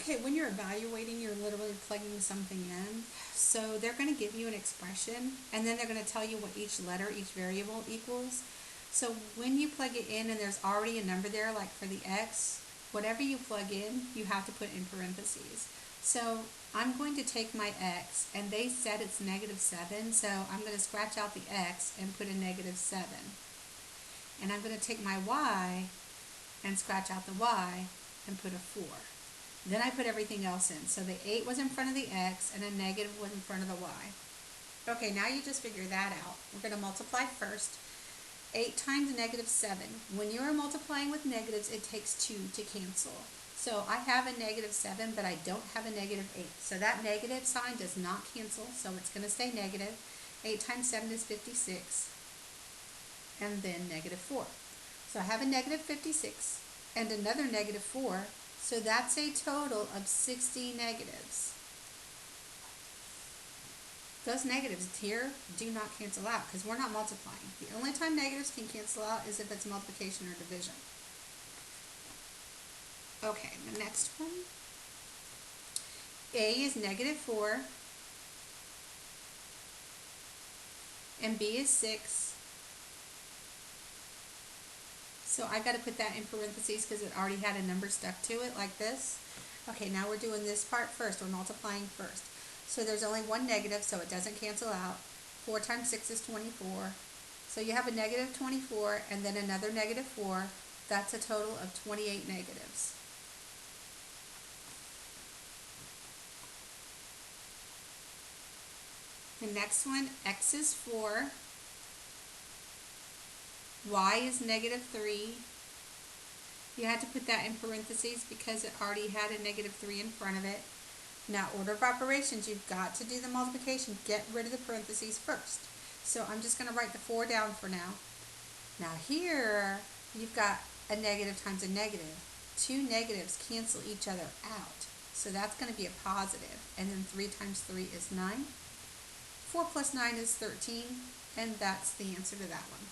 Okay, when you're evaluating, you're literally plugging something in. So they're going to give you an expression, and then they're going to tell you what each letter, each variable equals. So when you plug it in and there's already a number there, like for the x, whatever you plug in, you have to put in parentheses. So I'm going to take my x, and they said it's -7, so I'm going to scratch out the x and put a -7. And I'm going to take my y and scratch out the y and put a 4. Then I put everything else in. So the 8 was in front of the x and a negative was in front of the y. Okay, now you just figure that out. We're going to multiply first. 8 times -7. When you are multiplying with negatives, it takes 2 to cancel. So I have a -7, but I don't have a -8. So that negative sign does not cancel, so it's going to stay negative. 8 times 7 is 56. And then -4. So I have a -56 and another -4. So that's a total of 60 negatives. Those negatives here do not cancel out because we're not multiplying. The only time negatives can cancel out is if it's multiplication or division. Okay, the next one. A is -4 and B is 6. So I got to put that in parentheses because it already had a number stuck to it like this. Okay, now we're doing this part first. We're multiplying first. So there's only one negative, so it doesn't cancel out. 4 times 6 is 24. So you have a -24 and then another -4. That's a total of 28 negatives. The next one, x is 4. Y is -3. You had to put that in parentheses because it already had a -3 in front of it. Now, order of operations, you've got to do the multiplication. Get rid of the parentheses first. So I'm just going to write the 4 down for now. Now here, you've got a negative times a negative. 2 negatives cancel each other out. So that's going to be a positive. And then 3 times 3 is 9. 4 plus 9 is 13. And that's the answer to that one.